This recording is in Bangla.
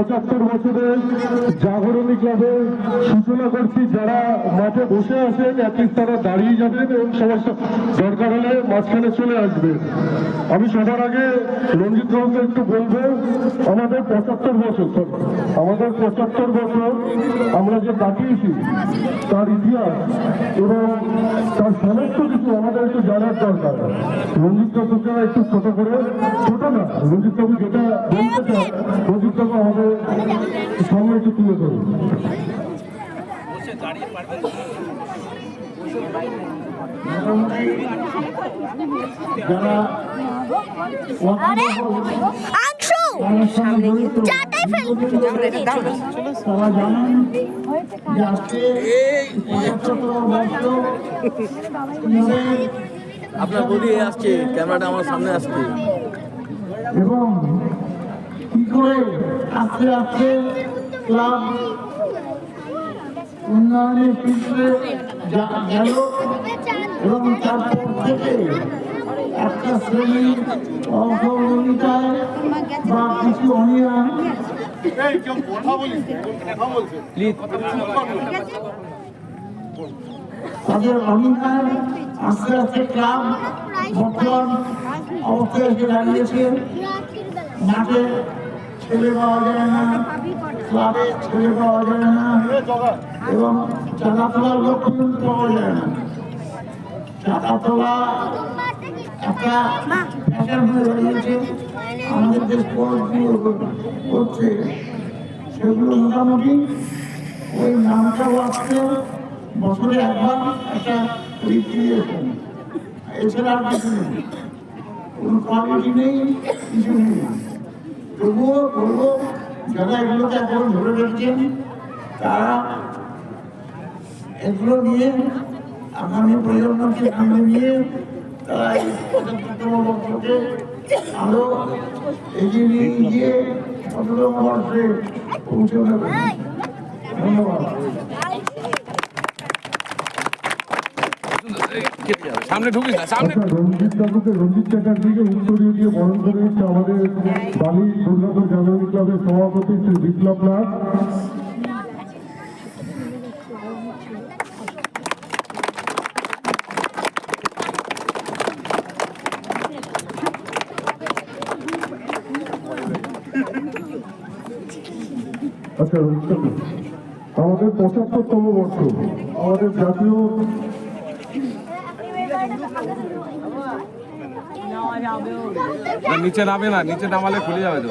75 বছরের জাগরণী ক্লাবের সূচনা করছি। যারা মাঠে বসে আছেন অ্যাটলিস্ট তারা দাঁড়িয়ে যাবেন এবং সমস্ত দরকার হলে মাঝখানে চলে আসবেন। আমি সবার আগে রঞ্জিত বাবুকে একটু বলবো, আমাদের 75 বছর আমরা যে কাটিয়েছি তার ইতিহাস এবং তার সমস্ত কিছু আমাদের একটু জানার দরকার। রঞ্জিত বাবুকে একটু ছোট করে, ছোট না, রঞ্জিত বাবু যেটা বলতে চান রঞ্জিত বাবু আমাদের সামনে একটু তুলে ধরুন। যারা তারা জানেন যে আজকে আপনার বডি আসছে, ক্যামেরাটা আমার সামনে আসছে এবং কি করে আস্তে আস্তে ক্লাব উন্নয়নের ক্ষেত্রে গেল এবং তারপর থেকে একটা শ্রেণীর অসহযোগিতায় বা কিছু অনিয়ম তাদের অনিয়ম আস্তে আস্তে ক্লাব বর্তমান অবস্থায় এসে দাঁড়িয়েছে। মাঠে ছেলে পাওয়া যায় না, ক্লাবে ছেলে পাওয়া যায় না এবং চাঁদা তোলার লোক কিন্তু পাওয়া যায় না। চাঁদা তোলা একটা ফ্যাশন হয়ে দাঁড়িয়েছে, আমাদের দেশ করছে সেগুলো মোটামুটি ওই নামটাও আসছে বছরে একবার একটা রিক্রিয়েশন, এছাড়া আর কিছু নেই, কোনো কোয়ালিটি নেই, কিছু নেই। তবুও বলবো যারা এগুলোকে এখন ধরে রেখেছেন তারা এগুলো নিয়ে আগামী প্রজন্মকে সামনে নিয়ে তারা এই 75তম বর্ষকে আরো এগিয়ে নিয়ে গিয়ে ১৭তম বর্ষে পৌঁছে দেবে। ধন্যবাদ। রঞ্জিত বাবুকে, রঞ্জিত চ্যাটার্জিকে উত্তরীয় দিয়ে বরণ করে দিচ্ছে আমাদের বালি দুর্গাপুর জাগরণী ক্লাবের সভাপতি শ্রী বিপ্লব নাথ। আচ্ছা, আমাদের 75তম বর্ষ, আমাদের জাতীয় নিচে নামে না, নিচে নামালে খুলে যাবে তো।